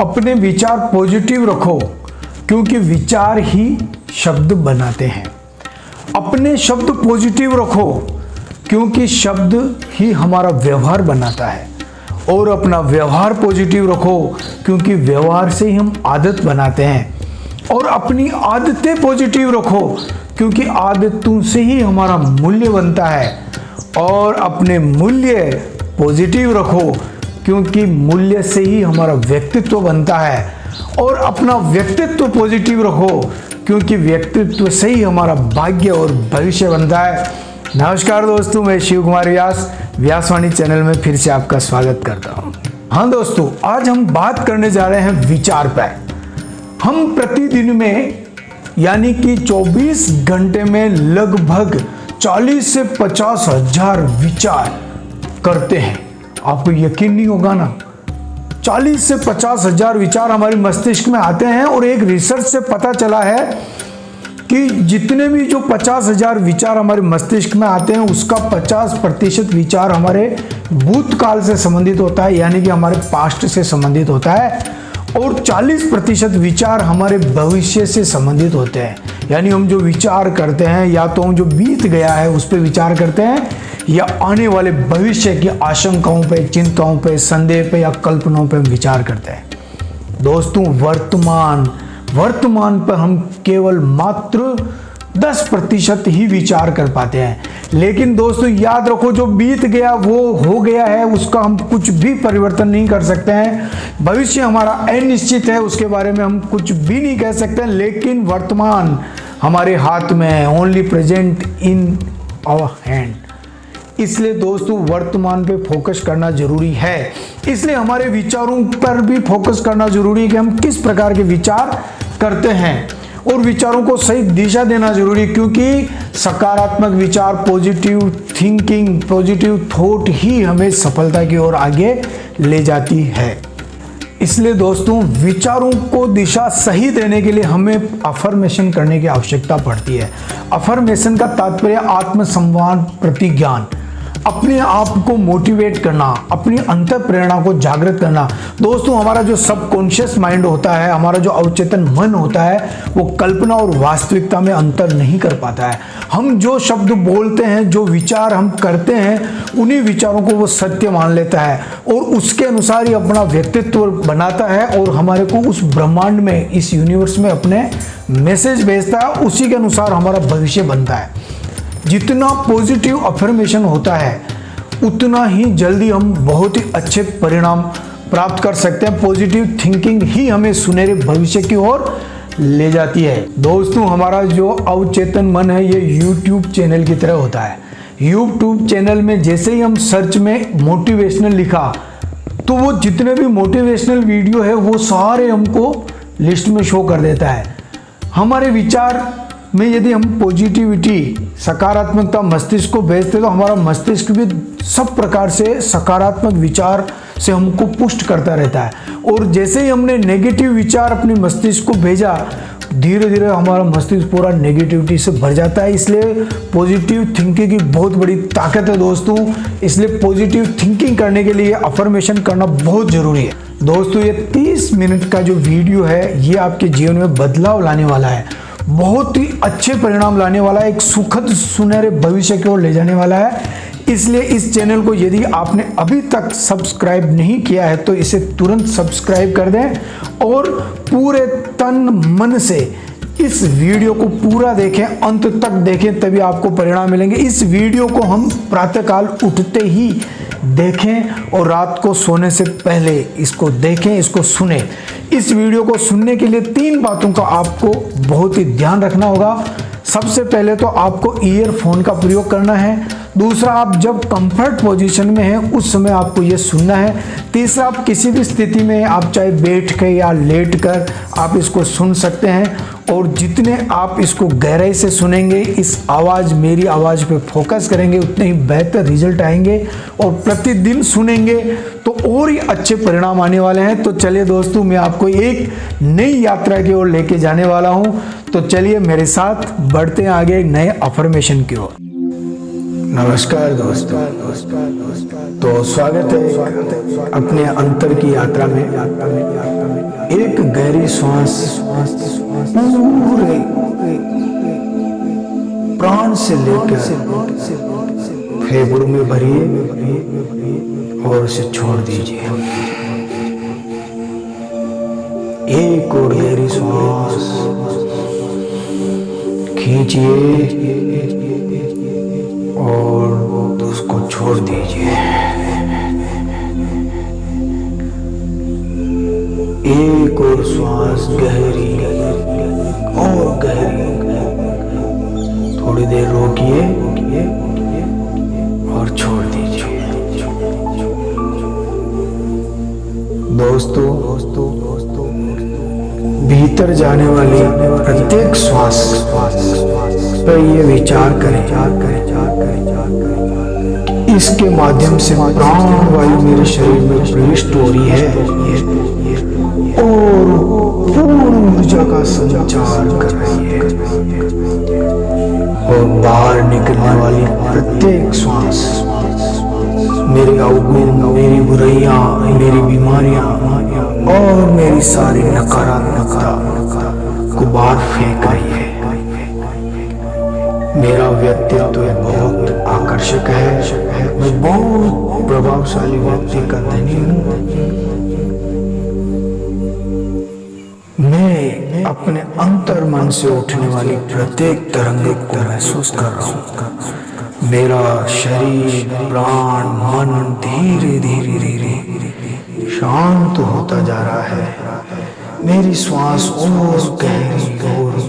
अपने विचार पॉजिटिव रखो क्योंकि विचार ही शब्द बनाते हैं। अपने शब्द पॉजिटिव रखो क्योंकि शब्द ही हमारा व्यवहार बनाता है। और अपना व्यवहार पॉजिटिव रखो क्योंकि व्यवहार से ही हम आदत बनाते हैं। और अपनी आदतें पॉजिटिव रखो क्योंकि आदतों से ही हमारा मूल्य बनता है। और अपने मूल्य पॉजिटिव रखो क्योंकि मूल्य से ही हमारा व्यक्तित्व बनता है। और अपना व्यक्तित्व पॉजिटिव रखो क्योंकि व्यक्तित्व से ही हमारा भाग्य और भविष्य बनता है। नमस्कार दोस्तों, मैं शिव कुमार व्यासवाणी चैनल में फिर से आपका स्वागत करता हूँ। हाँ दोस्तों, आज हम बात करने जा रहे हैं विचार पर। हम प्रतिदिन में यानी कि 24 घंटे में लगभग 40 से 50 हजार विचार करते हैं। आपको यकीन नहीं होगा ना, 40 से 50 हजार विचार हमारे मस्तिष्क में आते हैं। और एक रिसर्च से पता चला है कि जितने भी जो 50 हजार विचार हमारे मस्तिष्क में आते हैं उसका 50% विचार हमारे भूतकाल से संबंधित होता है, यानी कि हमारे पास्ट से संबंधित होता है। और 40% विचार हमारे भविष्य से संबंधित होते हैं, यानी हम जो विचार करते हैं या तो हम जो बीत गया है उस पर विचार करते हैं या आने वाले भविष्य की आशंकाओं पे, चिंताओं पे, संदेह पे या कल्पनाओं पे हम विचार करते हैं। दोस्तों, वर्तमान पर हम केवल मात्र 10% ही विचार कर पाते हैं। लेकिन दोस्तों याद रखो, जो बीत गया वो हो गया है, उसका हम कुछ भी परिवर्तन नहीं कर सकते हैं। भविष्य हमारा अनिश्चित है, उसके बारे में हम कुछ भी नहीं कह सकते। लेकिन वर्तमान हमारे हाथ में है, only present in our hand. इसलिए दोस्तों वर्तमान पे फोकस करना जरूरी है। इसलिए हमारे विचारों पर भी फोकस करना जरूरी है कि हम किस प्रकार के विचार करते हैं और विचारों को सही दिशा देना जरूरी है, क्योंकि सकारात्मक विचार, पॉजिटिव थिंकिंग, पॉजिटिव थॉट ही हमें सफलता की ओर आगे ले जाती है। इसलिए दोस्तों विचारों को दिशा सही देने के लिए हमें अफर्मेशन करने की आवश्यकता पड़ती है। अफर्मेशन का तात्पर्य आत्मसंवाद, प्रतिज्ञान, अपने आप को मोटिवेट करना, अपनी अंतर प्रेरणा को जागृत करना। दोस्तों हमारा जो सबकॉन्शियस माइंड होता है, हमारा जो अवचेतन मन होता है, वो कल्पना और वास्तविकता में अंतर नहीं कर पाता है। हम जो शब्द बोलते हैं, जो विचार हम करते हैं, उन्हीं विचारों को वो सत्य मान लेता है और उसके अनुसार ही अपना व्यक्तित्व बनाता है और हमारे को उस ब्रह्मांड में, इस यूनिवर्स में अपने मैसेज भेजता है। उसी के अनुसार हमारा भविष्य बनता है। जितना पॉजिटिव अफर्मेशन होता है उतना ही जल्दी हम बहुत ही अच्छे परिणाम प्राप्त कर सकते हैं। पॉजिटिव थिंकिंग ही हमें सुनहरे भविष्य की ओर ले जाती है। दोस्तों हमारा जो अवचेतन मन है ये यूट्यूब चैनल की तरह होता है। यूट्यूब चैनल में जैसे ही हम सर्च में मोटिवेशनल लिखा तो वो जितने भी मोटिवेशनल वीडियो है वो सारे हमको लिस्ट में शो कर देता है। हमारे विचार में यदि हम पॉजिटिविटी, सकारात्मकता मस्तिष्क को भेजते तो हमारा मस्तिष्क भी सब प्रकार से सकारात्मक विचार से हमको पुष्ट करता रहता है। और जैसे ही हमने नेगेटिव विचार अपने मस्तिष्क को भेजा, धीरे धीरे हमारा मस्तिष्क पूरा नेगेटिविटी से भर जाता है। इसलिए पॉजिटिव थिंकिंग की बहुत बड़ी ताकत है दोस्तों। इसलिए पॉजिटिव थिंकिंग करने के लिए अफर्मेशन करना बहुत जरूरी है। दोस्तों ये 30 मिनट का जो वीडियो है ये आपके जीवन में बदलाव लाने वाला है, बहुत ही अच्छे परिणाम लाने वाला है, एक सुखद सुनहरे भविष्य की ओर ले जाने वाला है। इसलिए इस चैनल को यदि आपने अभी तक सब्सक्राइब नहीं किया है तो इसे तुरंत सब्सक्राइब कर दें और पूरे तन मन से इस वीडियो को पूरा देखें, अंत तक देखें, तभी आपको परिणाम मिलेंगे। इस वीडियो को हम प्रातःकाल उठते ही देखें और रात को सोने से पहले इसको देखें, इसको सुने। इस वीडियो को सुनने के लिए 3 बातों का आपको बहुत ही ध्यान रखना होगा। सबसे पहले तो आपको ईयरफोन का प्रयोग करना है। दूसरा, आप जब कंफर्ट पोजीशन में हैं उस समय आपको ये सुनना है। तीसरा, आप किसी भी स्थिति में, आप चाहे बैठ कर या लेट कर आप इसको सुन सकते हैं। और जितने आप इसको गहराई से सुनेंगे, इस आवाज़, मेरी आवाज़ पे फोकस करेंगे, उतने ही बेहतर रिजल्ट आएंगे। और प्रतिदिन सुनेंगे तो और ही अच्छे परिणाम आने वाले हैं। तो चलिए दोस्तों, मैं आपको एक नई यात्रा की ओर लेके जाने वाला हूं। तो चलिए मेरे साथ बढ़ते हैं आगे एक नए अफर्मेशन की ओर। नमस्कार दोस्तों। तो स्वागत है अपने अंतर की यात्रा में। एक गहरी सांस पूरे प्राण से लेकर फेफड़ों में भरिए और उसे छोड़ दीजिए। एक और गहरी सांस खींचिए और उसको छोड़ दीजिए। एक और श्वास गहरी और गहरी, थोड़ी देर रोकिए और छोड़ दीजिए। दोस्तों भीतर जाने वाली प्रत्येक श्वास पर ये विचार करें कि इसके माध्यम से प्राण वायु मेरे शरीर में प्रविष्ट हो रही है और पूर्ण ऊर्जा का संचार कर रही है। और बाहर निकलने वाली प्रत्येक श्वास मेरे अवगुण, मेरी बुराइयां, मेरी बीमारियां और मेरी सारी नकारात्मकता को बाहर फेंक रही है। मेरा व्यक्तित्व बहुत आकर्षक है, मैं बहुत प्रभावशाली व्यक्ति का धनी हूँ। मैं अपने अंतर मन से उठने वाली प्रत्येक तरंग को महसूस कर रहा हूँ। मेरा शरीर, प्राण, मन धीरे धीरे शांत होता जा रहा है। मेरी श्वास और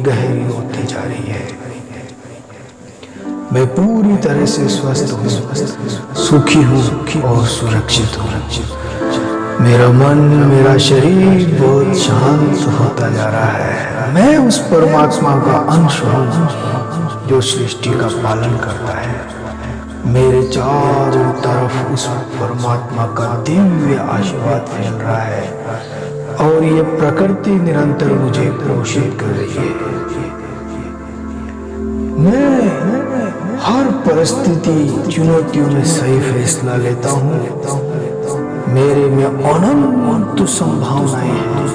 गहरी होती जा रही है। मैं पूरी तरह से स्वस्थ हूँ, सुखी हूँ और सुरक्षित हूँ। मेरा मन, मेरा शरीर बहुत शांत होता जा रहा है। मैं उस परमात्मा का अंश हूँ जो सृष्टि का पालन करता है। मेरे चारों तरफ उस परमात्मा का दिव्य आशीर्वाद फैल रहा है और ये प्रकृति निरंतर मुझे पोषित कर रही है। मैं हर परिस्थिति, चुनौतियों में सही फैसला लेता हूँ। मेरे में अनंत संभावनाएं हैं।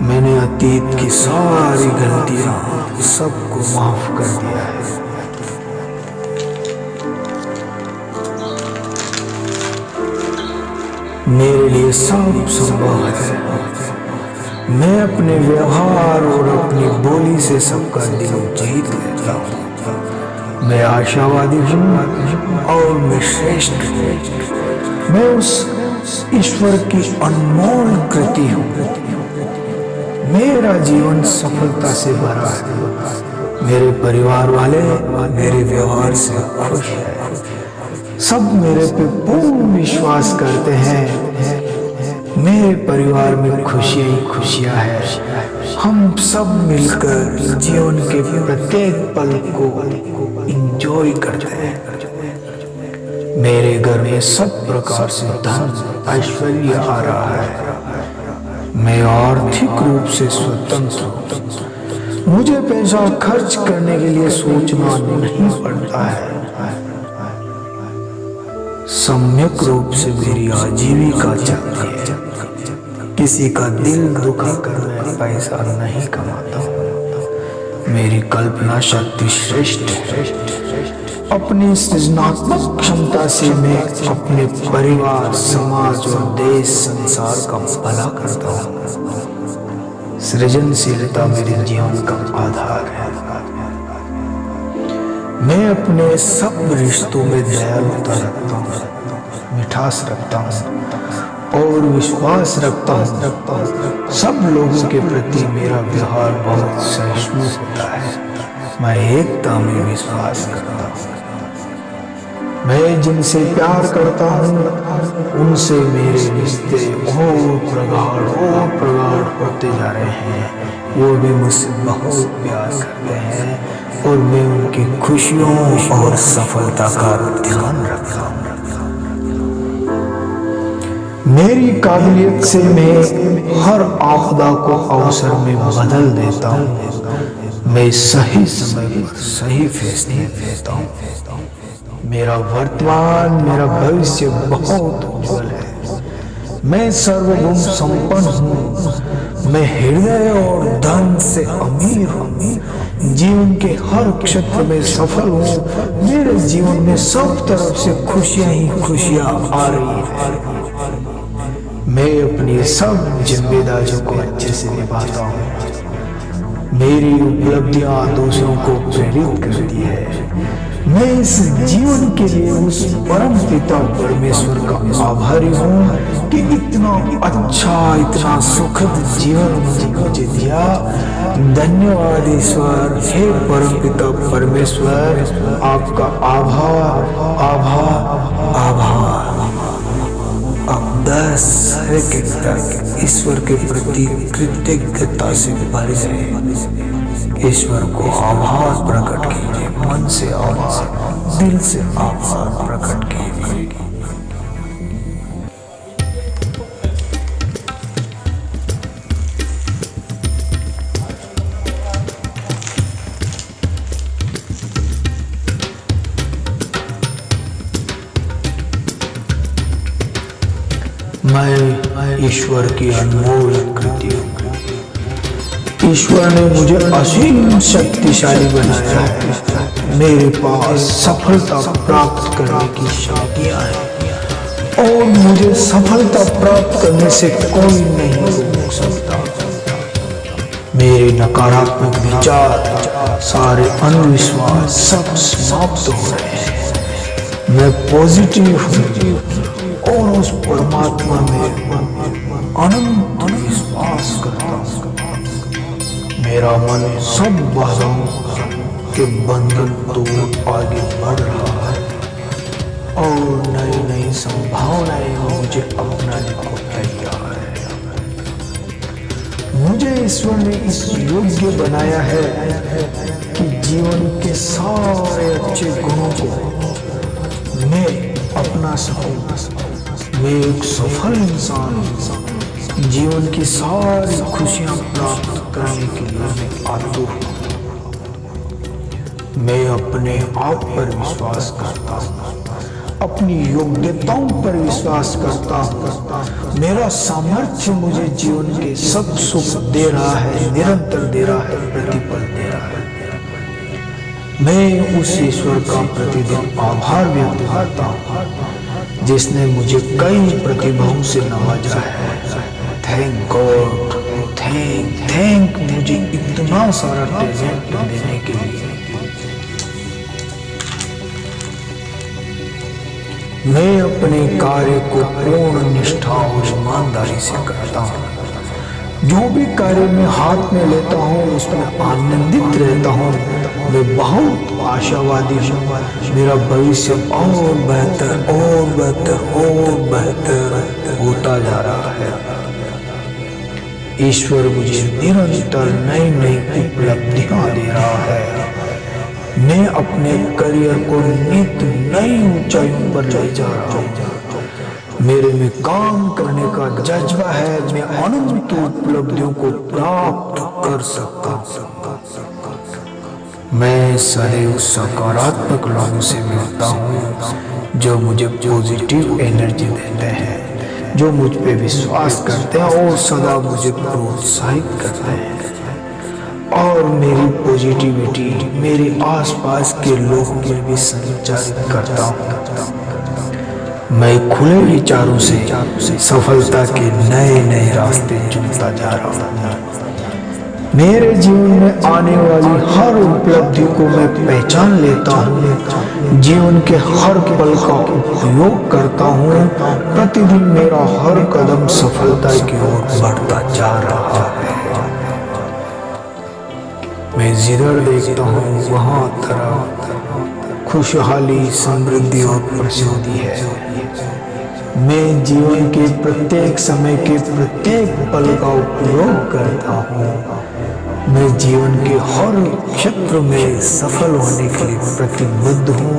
मैंने अतीत की सारी गलतियां सबको माफ कर दिया है। मेरे लिए सब संभव है। मैं अपने व्यवहार और अपनी बोली से सबका दिल जीत लेता हूँ। मैं आशावादी हूँ और मैं श्रेष्ठ हूँ। मैं उस ईश्वर की अनमोल कृति हूँ। मेरा जीवन सफलता से भरा है। मेरे परिवार वाले मेरे व्यवहार से खुश हैं। सब मेरे पे पूर्ण विश्वास करते हैं। मेरे परिवार में खुशियां ही खुशियां हैं। हम सब मिलकर जीवन के प्रत्येक पल को एंजॉय करते हैं। मेरे घर में सब प्रकार से धन, ऐश्वर्य आ रहा है। मैं आर्थिक रूप से स्वतंत्र हूँ। मुझे पैसा खर्च करने के लिए सोचना नहीं पड़ता है। सम्यक रूप से मेरी आजीविका चलती है। किसी का दिल दुखा कर मैं पैसा नहीं कमाता हूँ। मेरी कल्पना शक्ति श्रेष्ठ है। अपनी सृजनात्मक क्षमता से मैं अपने परिवार, समाज और देश, संसार का भला करता हूँ। सृजनशीलता मेरे जीवन का आधार है। मैं अपने सब रिश्तों में दयालुता रखता हूँ, मिठास रखता हूँ और विश्वास रखता हूँ। सब लोगों के प्रति मेरा व्यवहार बहुत सहिष्णु होता है। मैं एकता में विश्वास करता हूँ। मैं जिनसे प्यार करता हूँ उनसे मेरे रिश्ते और प्रगाढ़ होते जा रहे हैं। वो भी मुझसे बहुत प्यार करते हैं और मैं उनकी खुशियों और सफलता का ध्यान रखता हूँ। मेरी काबिलियत से मैं हर आपदा को अवसर में बदल देता हूँ। मैं सही समय पर सही फैसले लेता हूँ। मेरा वर्तमान, मेरा भविष्य बहुत उज्जवल है। मैं सर्वगुण संपन्न हूँ। मैं हृदय और धन से अमीर हूँ। जीवन के हर क्षेत्र में सफल हूँ। मेरे जीवन में सब तरफ से खुशियां ही खुशियां आ रही है। मैं अपनी सब जिम्मेदारियों को अच्छे से निभाता हूँ। मेरी उपलब्धियां दूसरों को प्रेरित करती है। मैं इस जीवन के लिए उस परम पिता परमेश्वर का आभारी हूँ कि इतना अच्छा, इतना सुखद जीवन मुझे दिया। धन्यवाद ईश्वर। हे परम पिता परमेश्वर, आपका आभार, आभार, आभार। अब 10 सेकंड तक ईश्वर के प्रति कृतज्ञता से भर जाए। ईश्वर को आभार प्रकट कीजिए। मन से आभार, दिल से आभार प्रकट कीजिए। मैं ईश्वर की अनमोल कृति हूँ। ईश्वर ने मुझे असीम शक्तिशाली बनाया है। मेरे पास सफलता प्राप्त करने की शक्तियाँ हैं और मुझे सफलता प्राप्त करने से कोई नहीं रोक सकता। मेरे नकारात्मक विचार, सारे अंधविश्वास सब समाप्त हो रहे हैं। मैं पॉजिटिव हूँ और उस परमात्मा में अनंत विश्वास करता हूँ। मेरा मन सब बाधाओं के बंधन तोड़ आगे बढ़ रहा है और नई नई संभावनाएं मुझे अपनाने को तैयार है। मुझे ईश्वर ने इस योग्य बनाया है कि जीवन के सारे अच्छे गुणों को मैं अपना सकूं। मैं एक सफल इंसान हूँ। जीवन की सारी खुशियां प्राप्त करने के लिए मैं आतुर हूँ। मैं अपने आप पर विश्वास करता हूँ। अपनी योग्यताओं पर विश्वास करता हूँ। मेरा सामर्थ्य मुझे जीवन के सब सुख दे रहा है, निरंतर दे रहा है, प्रतिपल दे रहा है। मैं उस ईश्वर का प्रतिदिन आभार व्यक्त करता हूँ जिसने मुझे कई प्रतिभाओं से नवाजा है। थैंक गॉड, थैंक मुझे इतना सारा टैलेंट देने के लिए। मैं अपने कार्य को पूर्ण निष्ठा और ईमानदारी से करता हूँ। जो भी कार्य मैं हाथ में लेता हूँ उसमें आनंदित रहता हूँ। मैं बहुत आशावादी हूँ। मेरा भविष्य और बेहतर और बेहतर और बेहतर होता जा रहा है। ईश्वर मुझे निरंतर नई नई उपलब्धियां दे रहा है। मैं अपने करियर को नित नई ऊंचाइयों पर ले जा रहा हूँ। मेरे में काम करने का जज्बा है। मैं अनंत उपलब्धियों को प्राप्त कर सकता हूँ। मैं सदैव सकारात्मक लोगों से मिलता हूँ जो मुझे पॉजिटिव एनर्जी देते हैं, जो मुझ पे विश्वास करते हैं और सदा मुझे प्रोत्साहित करते हैं। और मेरी पॉजिटिविटी मेरे आसपास के लोगों में भी संचारित करता हूँ। मैं खुले विचारों से सफलता के नए नए रास्ते चुनता जा रहा हूँ। मेरे जीवन में आने वाली हर उपलब्धि को मैं पहचान लेता हूँ। जीवन के हर पल का उपयोग करता हूँ। प्रतिदिन मेरा हर कदम सफलता की ओर बढ़ता जा रहा है। मैं जिधर देखता हूँ वहाँ तरह खुशहाली, समृद्धि और प्रसिद्धि है। मैं जीवन के प्रत्येक समय के प्रत्येक पल का उपयोग करता हूँ। मैं जीवन के हर क्षेत्र में सफल होने के लिए प्रतिबद्ध हूँ।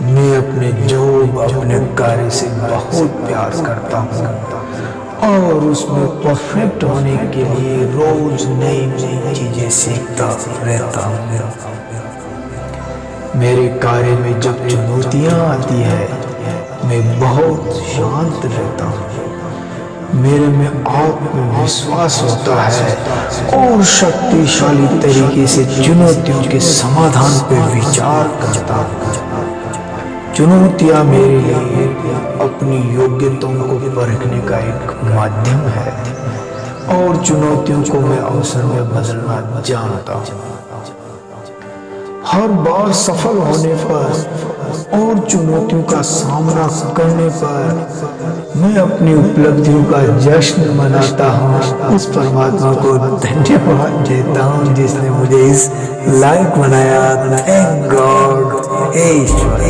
मैं अपने जॉब, अपने कार्य से बहुत प्यार करता हूँ और उसमें परफेक्ट होने के लिए रोज नई नई चीजें सीखता रहता हूँ। मेरे कार्य में जब चुनौतियां आती है मैं बहुत शांत रहता हूँ। मेरे में आत्मविश्वास होता है और शक्तिशाली तरीके से चुनौतियों के समाधान पर विचार करता हूँ। चुनौतियां मेरे लिए अपनी योग्यताओं को परखने का एक माध्यम है और चुनौतियों को मैं अवसर में बदलना जानता हूँ। हर बार सफल होने पर और चुनौतियों का सामना करने पर मैं अपनी उपलब्धियों का जश्न मनाता हूँ। उस परमात्मा को धन्यवाद देता हूँ जिसने मुझे इस लायक बनाया। Thank God. ईश्वर,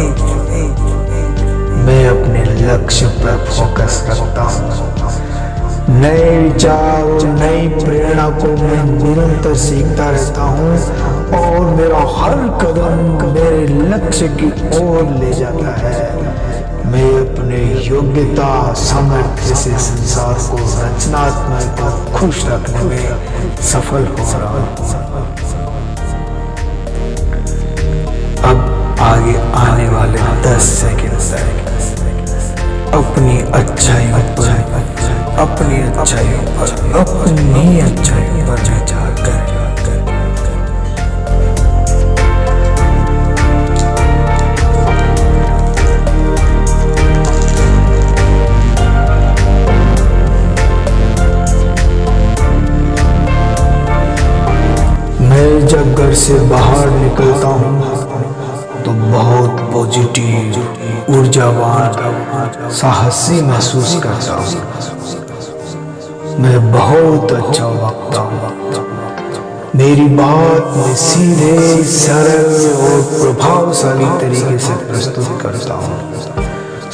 मैं अपने लक्ष्य पर फोकस रखता हूँ। नए विचार और नई प्रेरणा को मैं निरंतर सीखता रहता हूँ और मेरा हर कदम मेरे लक्ष्य की ओर ले जाता है। मैं अपने योग्यता सामर्थ्य से संसार को रचनात्मक और खुश रखने में सफल हो रहा हूँ। अब आगे आने वाले 10 सेकंड तक अपनी अच्छाइयों पर अपनी अच्छाइयों पर विचार करें। मैं जब घर से बाहर निकलता हूँ तो बहुत पॉजिटिव, ऊर्जावान, साहसी महसूस करता हूँ। मैं बहुत अच्छा वक्ता हूँ। मेरी बात मैं सीधे, सरल और प्रभावशाली तरीके से प्रस्तुत करता हूँ।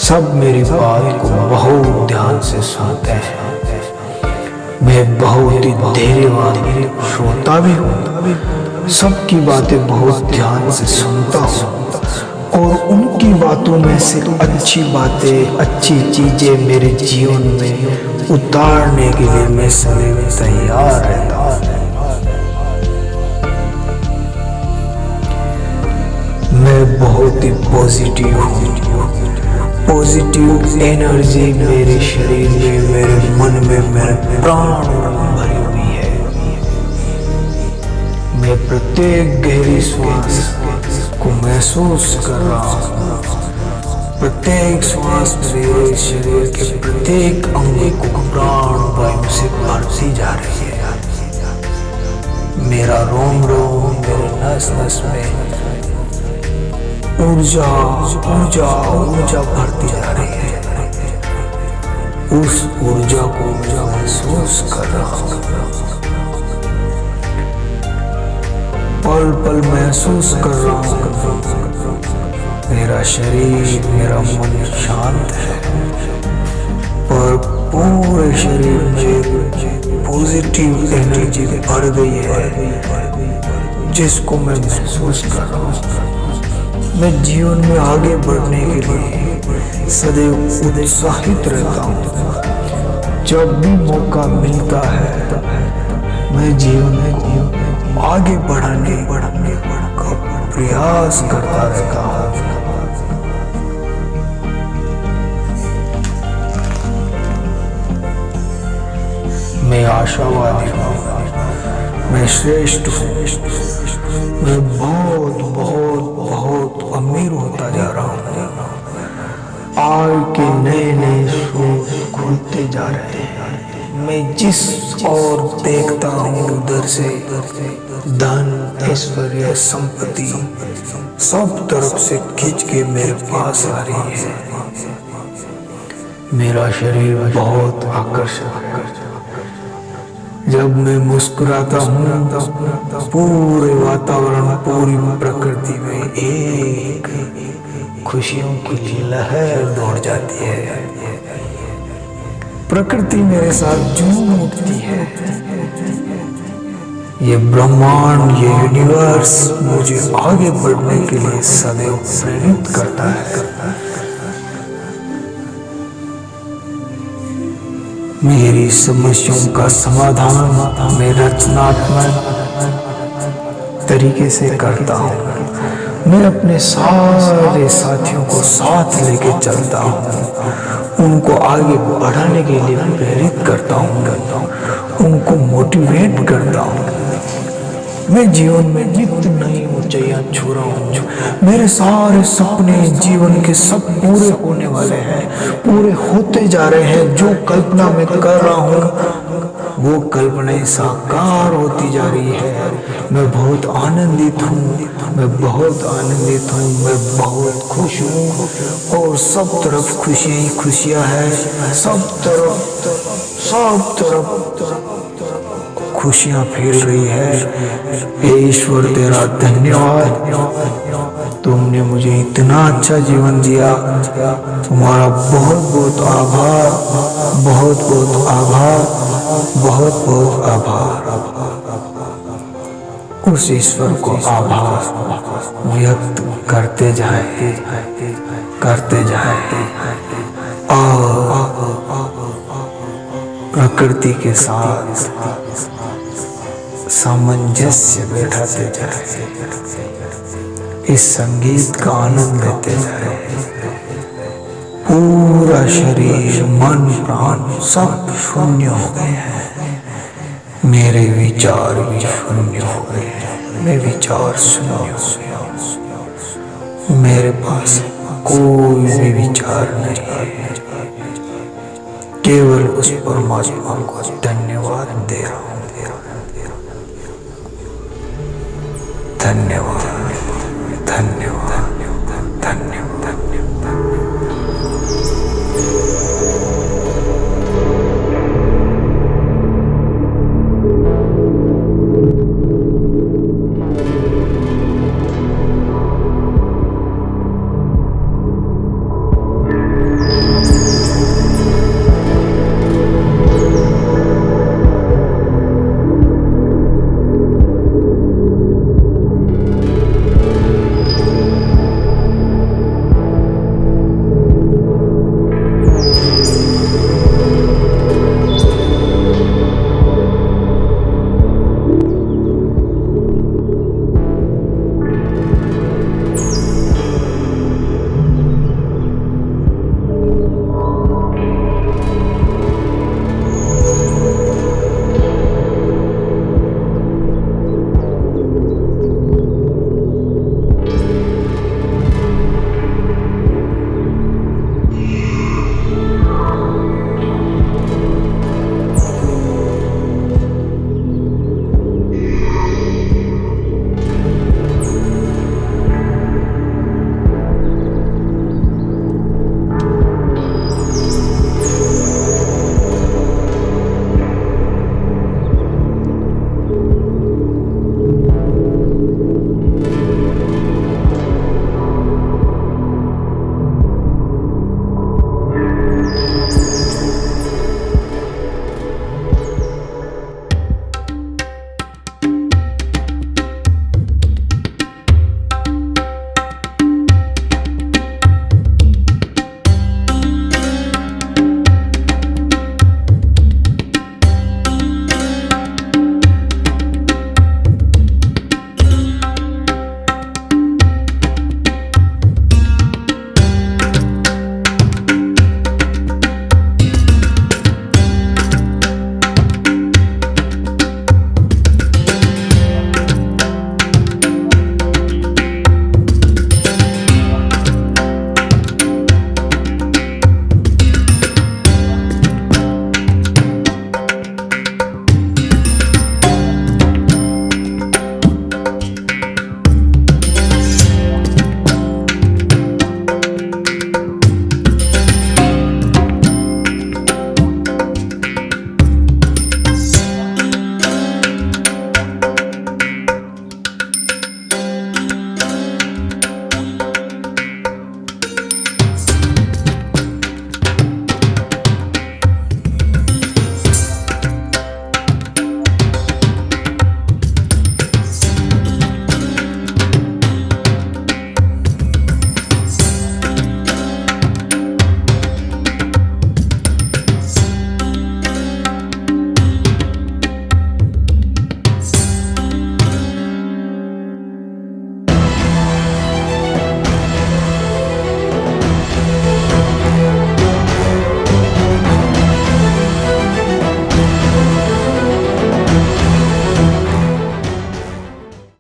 सब मेरी बात को बहुत ध्यान से सुनते हैं। मैं बहुत ही धैर्यवान श्रोता भी हूँ। सबकी बातें बहुत ध्यान से सुनता हूँ और उनकी बातों में से अच्छी बातें, अच्छी चीजें मेरे जीवन में उतारने के लिए मैं सदैव तैयार रहता हूँ। मैं बहुत ही पॉजिटिव हूँ। पॉजिटिव एनर्जी मेरे शरीर में, मेरे मन में, मेरे प्राण में भरी हुई है। मैं प्रत्येक गहरी श्वास को महसूस कर रहा हूँ। प्रत्येक श्वास मेरे शरीर के प्रत्येक अंग को प्राण वायु से भरती जा रही है। मेरा रोम रोम, मेरे नस नस में ऊर्जा भरती जा रही है। उस ऊर्जा को मैं महसूस कर रहा हूँ। पल पल महसूस कर रहा हूँ। मेरा शरीर, मेरा मन शांत है और पूरे शरीर में पॉजिटिव एनर्जी भर गई है जिसको मैं महसूस कर रहा हूँ। मैं जीवन में आगे बढ़ने के लिए सदैव उत्साहित रहता हूँ। जब भी मौका मिलता है मैं जीवन को आगे बढ़ाने का प्रयास करता रहता हूँ। मैं आशावादी हूँ। मैं श्रेष्ठ हूँ। मैं बहुत बहुत बहुत अमीर होता जा रहा हूँ। आज के नए नए स्रोत खुलते जा रहे हैं। मैं जिस ओर देखता हूँ उधर से धन, ऐश्वर्य, संपत्ति सब तरफ से खींच के मेरे पास आ रही है। मेरा शरीर बहुत आकर्षक है। जब मैं मुस्कुराता हूँ पूरे वातावरण, पूरी प्रकृति में एक खुशियों की लहर दौड़ जाती है। प्रकृति मेरे साथ झूम उठती है। ये ब्रह्मांड, ये यूनिवर्स मुझे आगे बढ़ने के लिए सदैव प्रेरित करता है। मेरी समस्याओं का समाधान मैं रचनात्मक तरीके से करता हूँ मैं अपने सारे साथियों को साथ लेके चलता हूँ, उनको आगे बढ़ाने के लिए प्रेरित करता हूँ, उनको मोटिवेट करता हूँ। मैं जीवन में नित्य नई ऊंचाइयां छू रहा हूँ। मेरे सारे सपने जीवन के सब पूरे होने वाले हैं, पूरे होते जा रहे हैं। जो कल्पना मैं कर रहा हूँ वो कल्पनाएं साकार होती जा रही है। मैं बहुत आनंदित हूँ, मैं बहुत आनंदित हूँ, मैं बहुत खुश हूँ और सब तरफ खुशियाँ ही खुशियाँ है। सब तरफ खुशियाँ फैल रही है। हे ईश्वर तेरा धन्यवाद, तुमने मुझे इतना अच्छा जीवन दिया। तुम्हारा बहुत बहुत आभार, बहुत बहुत आभार, बहुत बहुत आभार। उस ईश्वर को आभार व्यक्त करते जाए, करते जाए और प्रकृति के साथ सामंजस्य बैठाते जाए, इस संगीत का आनंद लेते जाए। पूरा शरीर, मन, प्राण सब शून्य हो गए हैं। मेरे विचार भी शून्य हो गए हैं। मैं विचार शून्य हो गया। मेरे पास कोई भी विचार नहीं है। केवल उस परमात्मा को धन्यवाद दे रहा हूँ। धन्यवाद, धन्यवाद, धन्यवाद।